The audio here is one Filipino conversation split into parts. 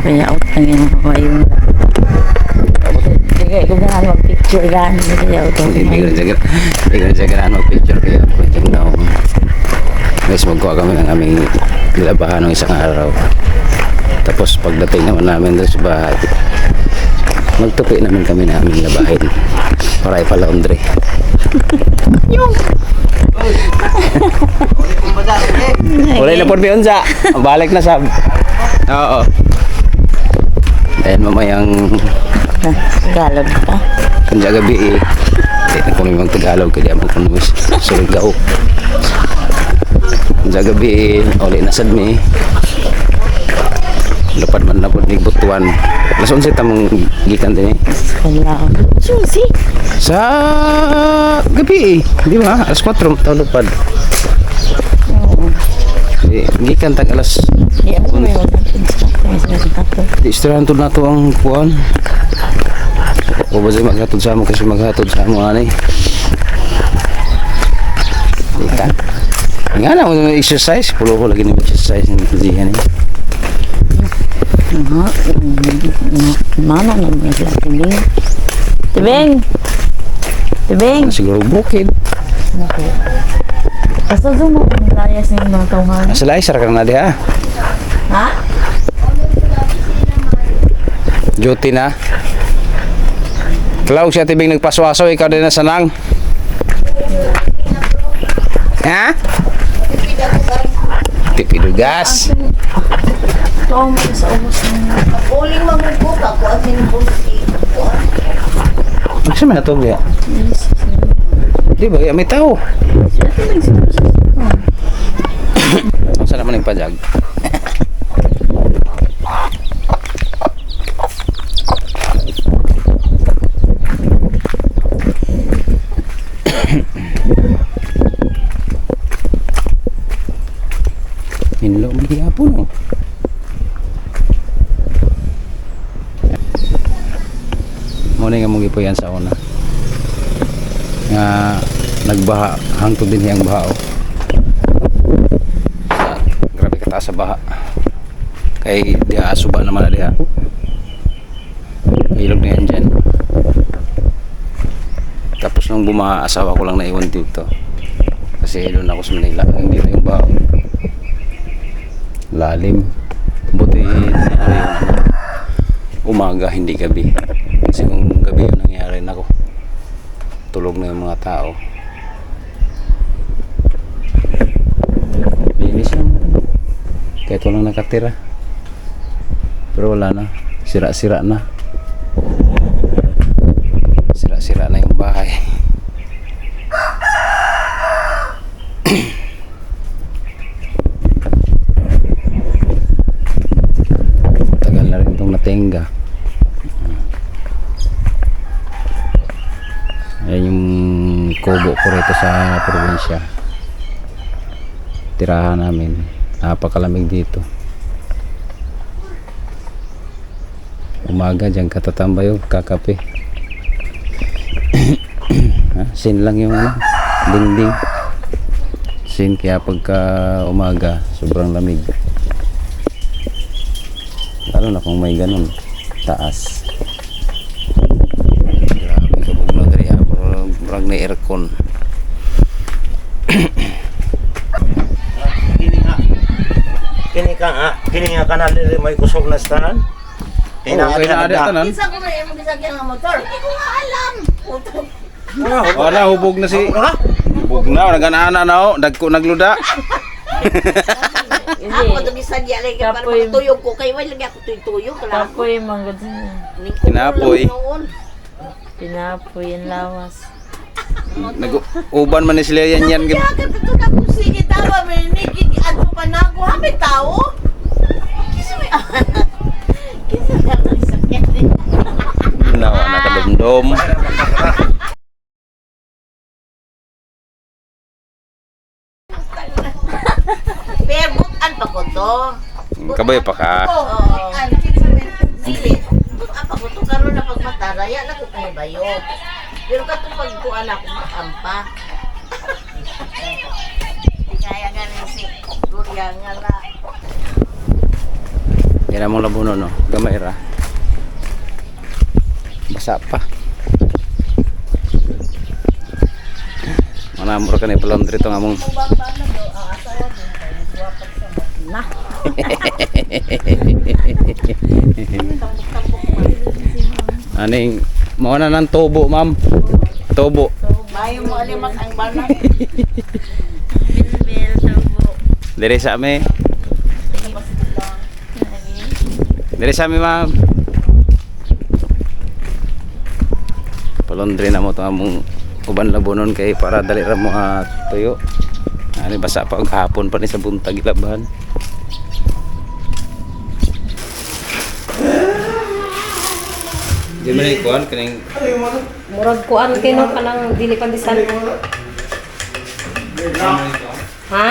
Kaya out lang yung kawayo mo. Sige, kung na mag-picture gan. Kaya out lang. Hindi ko nagsagaraan mag-picture kaya project na ako. Guys, magkuha kami ng aming nilabahan ng isang araw. Tapos pagdating naman namin doon sa bahay, magtupi naman kami na aming labahin para ipalaundry. Yung Ulay na po ni Unza. Balik na sa oo. Dahil mamayang Tagalog ka. kanya gabi kung yung Tagalog kaya magkunumis Surigao. Kanya gabi uli na sad mi lapad man na po ni Butuan. Alas 11 tamang gikan din Wala. Susi. sa gabi di ba? Alas 4 taon lapad. Gikan tag alas Di ako may mag-instruct. di istirahan to na to ang kuan. O ba siya maghatod sa mo kasi maghatod sa mo ani. Gikan. Nga na mo exercise, pulo ko lagi ni exercise ni diyan ni. Mana na mga tibing. Tibing. Tibing. Siguro bukid. Okay. Basta zoom mo kung layas ng mga tauhan. Sila isar ka na diha. Ha? Duty na. Klaw siya tibing nagpaswaso ikaw din na sanang. Ha? Tipidugas. Ito mo sa ubos na. Uling magbubuka ko at minubuti. Magsa man na to diha. Di ba? May tao. Ang sana man yung pajag. Hinlo mo di apo no. Muna nga mong ipuyan sa una nga nagbaha hangtod din hiyang baha oh. Grabe kataas sa baha kay diha asuba naman na diha ilog na yan dyan. Tapos nung bumaha asawa ko lang naiwan dito kasi doon ako sa Manila dito yung baha lalim buti umaga hindi gabi kasi kung gabi yung nangyari nako tulog na yung mga tao. Linis lang kahit walang nakatira pero wala na sira-sira na sira-sira na yung bahay. Tagal na rin itong natingga. Ayan yung kubo ko rito sa probinsya. Tirahan namin. Napakalamig dito. Umaga dyan katatambay kakape. Sin lang yung dingding. Sin kaya pagka umaga sobrang lamig. Lalo na kung may ganun taas. Murag na aircon. Kini nga kanal diri may kusog na stanan. Okay na ada tanan. Isa ko na yung bisagyan ng motor. Hindi ko nga alam. Wala hubog na si. Hubog na nagana na dagko nagluda. Ako ito bisagyan lagi para matuyog ko. Kaya may lagi ako tuyog. Tapoy manggod na. Kinapoy. Pinapoy yung lawas. Nag-uban man ni sila yan. Kaya ito na kung sige tawa. May nikig ano pa na ako. Ha, may tao? Kisa may... Kisa may ako bisagyan. Nawa nakadumdum. Pero bukan pa ko to. Kabay pa ka. Oo. Dili. Bukan pa ko to. Karoon na pagmata. Raya na ko kayo bayo. Pero katong pagkuhan ako makampa. Kaya ganin si Gloria nga na. Yan ang mga labuno, no? Gamay ra. Basa pa. Manamor ka na ipalondri ito nga mong. Na. Aning, mauna ng tubo, ma'am. Tubo. Mayo mo alimat ang banak. Bilbil, tubo. Diri sa amin. Diri sa amin, ma'am. Palondri na mo ito among uban labunon kay para dali ra mo tuyo. Ani basa pa og hapon pa ni sa buntag ilaban. Di man ikuan kaning Murag kuan kino kanang dili pandisan mo. Ha?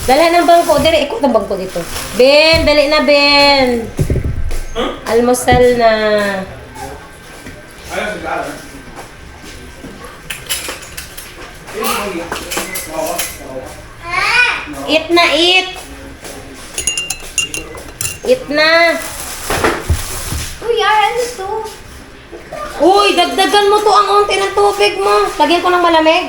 Dali ng bangko, dili ikot ng bangko dito. Ben, dali na Ben. Almusal na. Eat na, eat. Eat na. Uy, ano to? Uy, dagdagan mo to ang unti ng tubig mo. Lagyan ko ng malamig.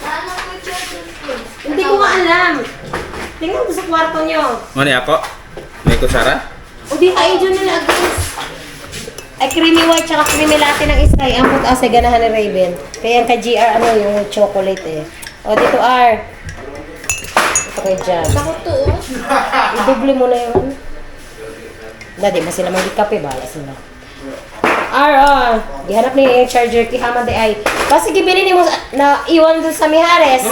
Ano ko children's food? Hindi ko nga alam. Tingnan ko sa kwarto nyo. Mani ako. May kusara? O di kayo dyan nila agos. Ay, creamy white tsaka creamy latte ng Sky. Ang putas ay ganahan ni Raven. Kaya yung kay GR, ano yung chocolate eh. O, dito R. Ito kay Jam. Ako to. I-double mo na yun. Dadi, mas sila mag-kape, bahala sila. R, gihanap niya yung charger kihama de ay. Kasi gibili ni mo na iwan dun sa Mijares.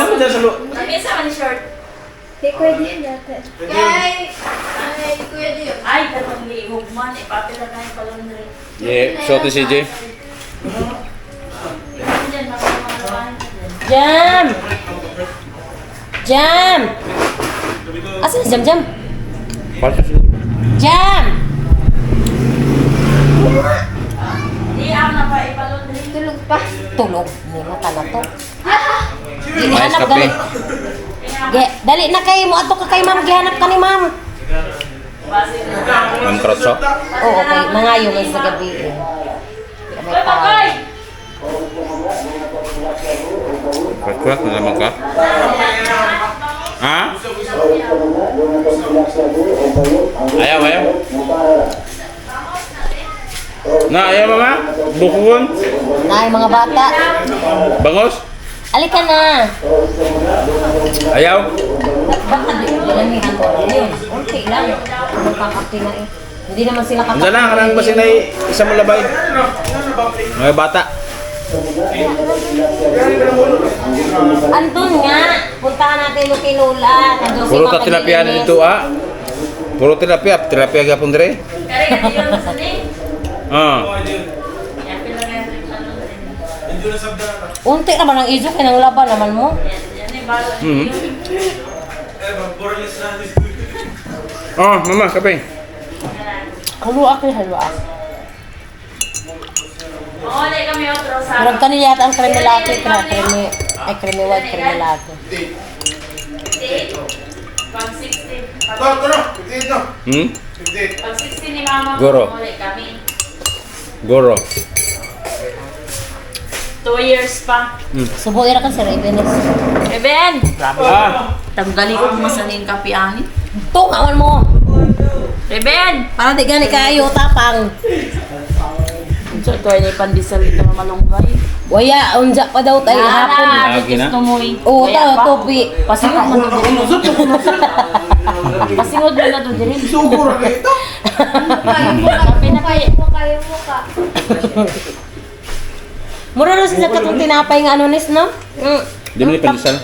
Di ko din dati. Kay, Kuya Dio. Ay, katong liog man. Ipapila na yung palondre. Yeah, so to CJ. Diyan, makamalawan ka din. Jam! Jam! Asan si Jam Jam? Jam! Di, ako na pa ipalondre. Tulog pa. Tulog. Nila ka na to. Mais Gihanap kape. dali. Dali na kay mo. Ato ka kay ma'am. Gihanap ka ni ma'am. Ang krotso. Oo, okay. Mangayo man sa gabi eh. Uy, Pakoy! Kwat-kwat na naman ka. Ha? Ayaw, ayaw. Na, ayaw mama? Bukun? Nay, mga bata. Bangos? Alika na. Ayaw? Baka di ko dinamihan ko. Yun. Okay lang. Ano pang acting na eh. Hindi naman sila Ang lang, anong ba sinay isa mo labay? Mga bata. Andun nga. Puntahan natin yung kay Lola. Nandun si Puro Mama ta tilapia Dennis. dito Puro tilapia. Tilapia gapon dire. Kari ka di yun sa ni. Ipapila na yung palondre. Unti naman ang iso. Kaya nang laban naman mo. Yan yung balo. Mama, kape. Halua kay halua. Oo, di kami otro sa... Marag kanil yata ang creme latte. Creme white, creme latte. Pag 60. Hmm? Pag 60 ni mama mo, Goro. ulit kami. Goro. 2 years pa. Subo ira kan si Raven. Eh, Ben! Tanggali ko masanin kapianin. Ito, awan mo. Ben! Para di gani kayo tapang. So, ito ay pandisal ito na malunggay. Waya, unja pa daw tayo hapon. Lagi na. Gusto mo eh. Oo, Kaya pa. topi. Pasingod mo na doon. Pasingod mo na doon din. Kape na kayo. Kayo mo ka. Mura rin sila katong tinapay nga ano nis, no? Di mo ni pandesal.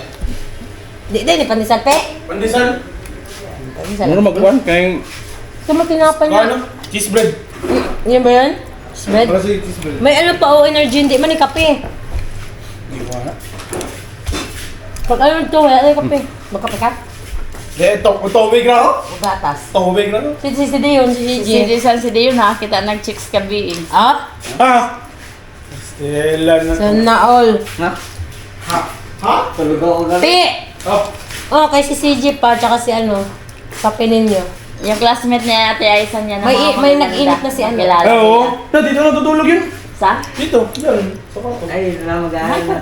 Di pandesal pe. Pandesal. Pandesal. Ano magkuhan? Kaya Kamo tinapay na. Cheese bread. Yan ba yan? Bread? Para sa cheese bread. May ano pa, energy, hindi man ni kape. Pag ano ito, wala na yung kape. Magkape ka? Tubig na ako. Gatas. Tubig na ako. Si Dion, si Gigi. San si Dion ha, kita nag-chicks kabi eh. Ah? Ha? Stella na. Sana all. Ha? Pi! Oh. Oh, kay si CJ pa, tsaka si ano, kape ninyo. Yung classmate niya, Ate Aisan niya. May nag-init na si ano. Kilala Ay, oo. nila. Na, dito natutulog yun. Sa? Dito, yan. Sa kwarto. Ay, wala mag-aaral na.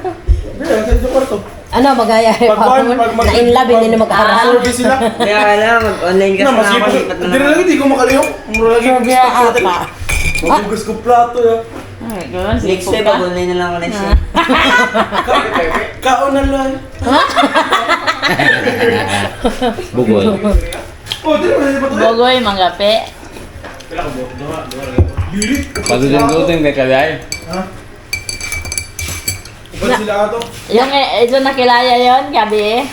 Yan, sa kwarto. Ano, magaya. Na-in love, hindi na mag-aaral. Service sila. Kaya wala, mag-online kasi Na, na ako. masipag. Lipat na Hindi na lang. lang, hindi ko makaliyok. Mura lagi ko Kaya apa. Magugas ko plato ya. Ay, gano'n. Next time, mag-online na lang ako next time. Kaon na lang. Bugoy. Oh, di ba nalipat ulit? Bogoy, manggape. Pagdudutin kay Kalay. Ha? Iba sila ka to? Yung ito nakilaya yon gabi.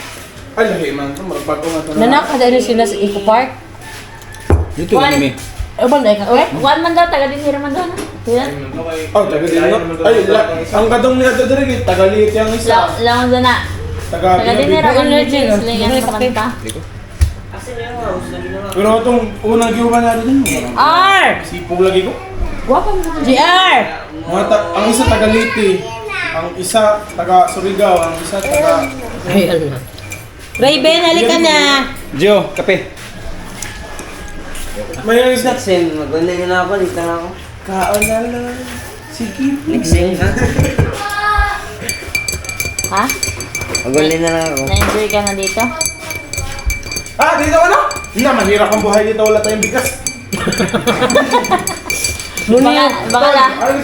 Ay, lahi man. Marapag ko nga to. Nanak, kada sila sa Eco Park. Dito Juan. kami. O ba, na kape? Juan man daw, taga din man daw. Yan. Oh, taga din nga. Ay, ang kadong niya to diri, tagaliit yung isa. Langon doon na. Taga Taga din Pilipinas. man Energy, no? Slingan naman ta. Pero itong unang giuban natin din. R! Sipog lagi ko. Guwapa mo. GR! Ang isa taga Liti, ang isa taga Surigao, ang isa taga... Ayan na. Raven, halika na! Gio, kape. May isda. Next time, mag-online na lang ako. Lipat na lang ako. Kaon na lang. Sige. Next time, ha? Ha? Mag-online na lang ako. Na-enjoy ka na dito? Ah, dito ano? Hindi na, mahirap ang buhay dito. Wala tayong bigas.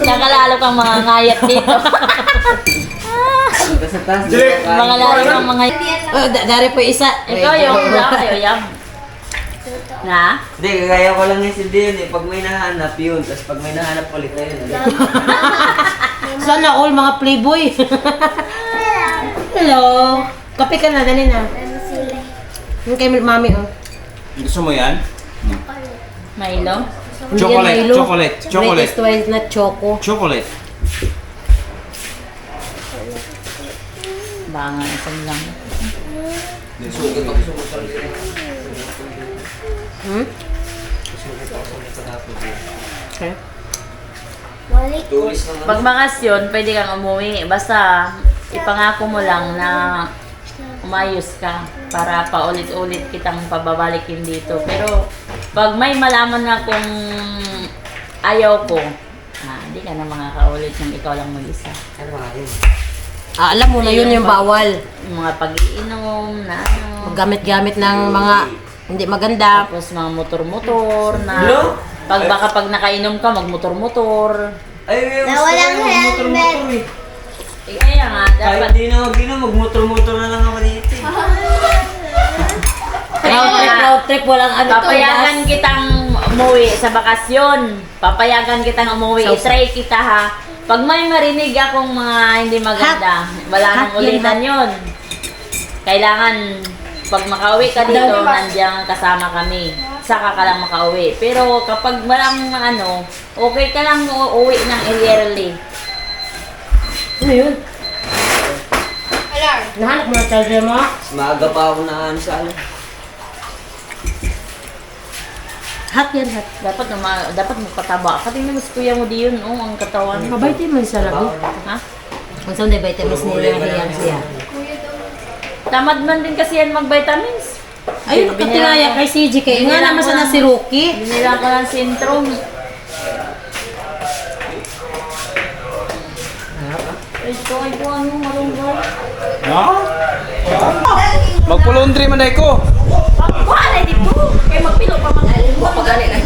Baka lalo kang mga ngayat dito. Basta taas. Jay, Mga lalo kang mga... Oh, dari po isa. Ikaw yung Na? Hindi, kaya ko lang yung hindi yun eh. Pag may nahanap yun, tapos pag may nahanap ulit ayun. Sana all mga playboy. Hello. Kape ka na, dali na. Yung kay mami, oh. Gusto mo yan? Milo? Hindi yan Milo. Chocolate. Latest twice na choco. Chocolate. Banga isang lang. Hmm? Okay. Pag bakasyon, pwede kang umuwi. Basta ipangako mo lang na umayos ka para paulit-ulit kitang pababalikin dito. Pero pag may malaman na kung ayaw ko, hindi ka na makakaulit ng ikaw lang mag-isa. Ano nga yun? Ah, alam mo na yun yung bawal. Yung mga pag-iinom na ano. Maggamit-gamit ng mga hindi maganda. Tapos mga motor-motor na Hello? pag nakainom ka, magmotor-motor. Ay, Na walang helmet. Eh, kaya nga, Kahit dapat di na mag-inom, mag-motor-motor na lang ako dito eh. Road trip, walang ano to. papayagan kitang umuwi sa bakasyon. Papayagan kitang umuwi. I-try kita ha. Pag may marinig akong mga hindi maganda, wala nang Hot ulitan yun. Kailangan, pag makauwi ka dito, nandiyan kasama kami. Saka ka lang makauwi. Pero kapag walang ano, okay ka lang uuwi ng early. Ano yun? Nahanap mo na charger mo? Maaga pa ako na ano sa ano. Hot yan, hot. Dapat magpataba. Tingnan mo si kuya mo diyon, oh, ang katawan. Vitamins sa labi. Ha? Kung saan na vitamins nila yung hiyang siya. Tamad man din kasi yan mag-vitamins. Ayun, katinaya kay CJ. Kaya nga naman sana si Rookie. Binila ko ng Centrum. Ay, ito ano, marunggay. Ha? Magpulaundry man dahil ko. Wala dito! Kaya magpilo pa mga alin. Pagani na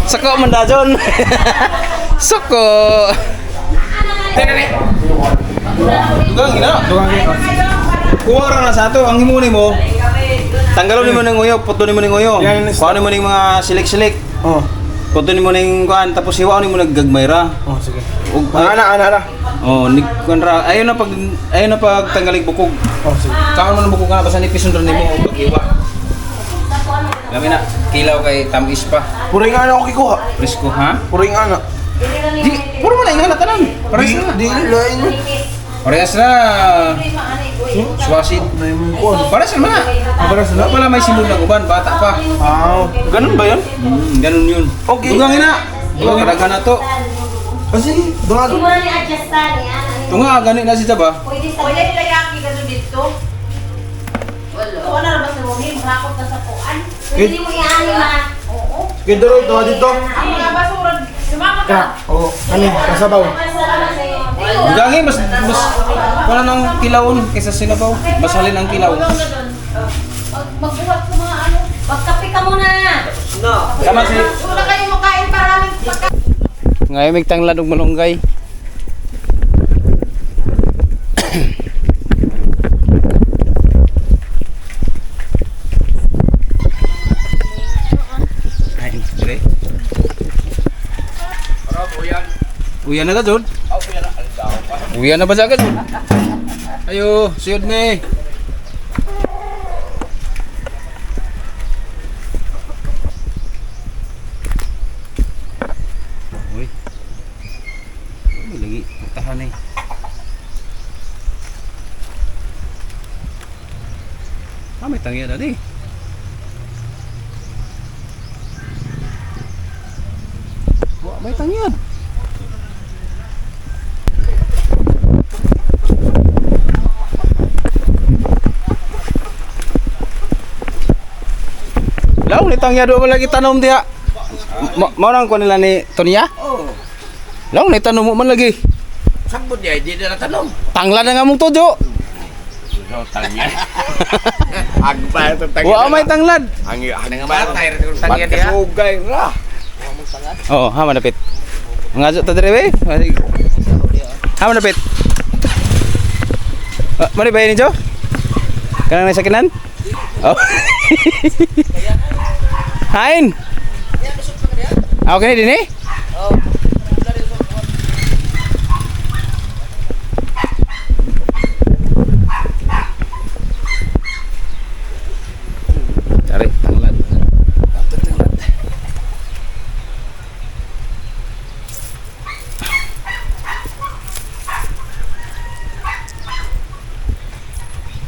Sako man da John. Sako. Dugang gina. Kuha ra na sa ato ang himuni mo. Tanggalon nimo ng nguyo, puto nimo ng nguyo. Kuha nimo ng mga silik-silik. Oh. Puto nimo ng kuan tapos hiwa nimo naggagmayra. Oh, sige. Ug Ana. oh, ni kuan ra ayo na pag tanggalig bukog. Oh, sige. Kaon man ang bukog na basta nipis nimo ug paghiwa. Lami na kilaw kay tamis pa. Puring ana ako kikuha. Presko ha? Puring ana. Di puro man ingana tanan. Pares na. Di lain. Parehas na. Swasit. Pares na mga. Pares na? Wala may sinunod ng uban, bata pa. Ah, ganun ba yun? Ganun yun. Okay. Dugangin na. Dugangin na to. Kasi, Hindi baka. mo na ni-adjustan. Yan. Ito nga, ganit na siya ba? Pwede sa... Pwede nila yaki ka dito. Wala. Oo na ba sa Romy? Mahakot na sa puan. Hindi mo i-ani ma. Oo. Sige, Doro, ito dito. Ang mga basura, sumakot ka. Oo, ano, kasabaw. Salamat sa iyo. Gagi, mas wala nang kilawon kaysa sinabaw. Basalin ang kilaw. Magbuhat sa mga ano. Magkape ka muna. No. Tama si... Wala kayo makain para rin pagka. Ngayon may tanglad og malunggay. Ay, pre. Uyan na ka, Jod? Uyan na ba sa agad? Ayo, siyod me. Uy. Uy, lagi tahan eh. Ah, may tangya na di. Wah, may tangya. Law, ni tangya do mo lagi tanom dia. Mao nang ko nila ni Tonya? Oh. Law, ni tanom mo man lagi. Sambot niya, hindi na natanong. Tangla na nga mong tudyo. Agba ito tangya. Wa may tanglad. Ang nga ba? Tangya dia. Sugay ra. Oo, ha manapit. Ngazo ta dire we. Ha manapit. Mari bayin niyo? Kanang nasakinan? Oh. Hain. Okay din eh? Cari tanglad. Tanglad.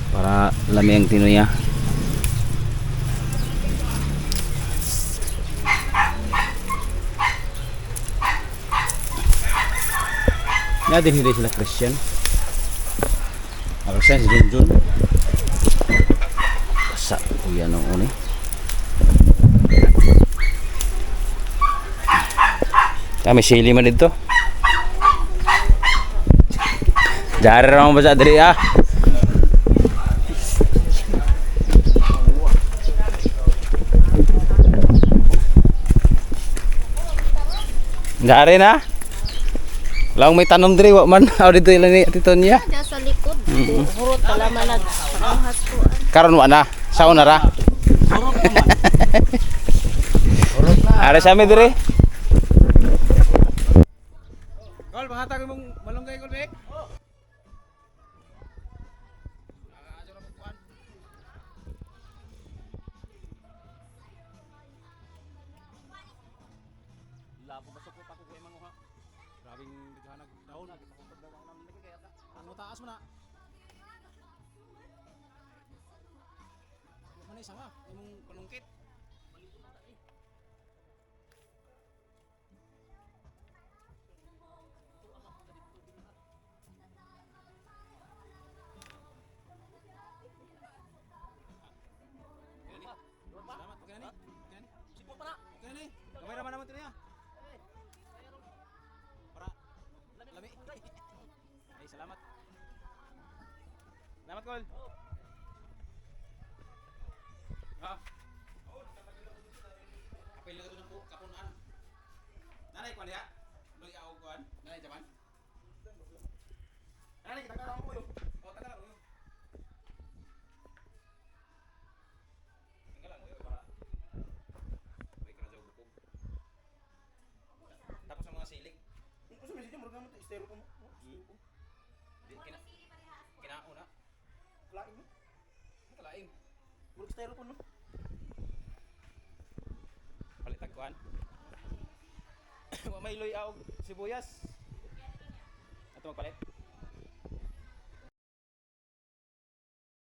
Para lami ang tinuya. Natin hindi sila Christian. Christian si Junjun. Sa kuya nung uni. Kami sili man dito. Jari raman ba sa diri ah? Jari na? Lang may tanom diri wa man aw dito ilan ni Tito niya. Diyan sa likod. Hurot pala manag. Ang haskuan. Karon wa na. Sauna ra. Ara sa mi diri. Kol bahatag mong malunggay kol bek. Labo basok ko pa ko kay manguha. Grabing daghanag daw na gitapon daw ang namin lagi kaya ano taas mo na. Ano isa nga imong palungkit. Salamat, okay na ni. Okay na ni. Sipo pa na. Okay na ni. Gamay raman naman ito niya. Para lami. Ay, salamat. Salamat, Kol. Ha? Kapil na ito ng kapunan. Nanay, kwan niya? Loy ako kwan? Nanay, jaman? Nanay, kita ka lang ko yun. O, taga lang ko yun. Tinggal lang ko yun, para may ka na daw bukog. Tapos ang mga siling. Kung sa messenger, marunong naman ito, estero ko mo. Di, kinao na. Kalaing mo. Kalaing. Marunong estero ko, no? Palit tagkuhan. Wa may loy aog sibuyas. Ato magpalit.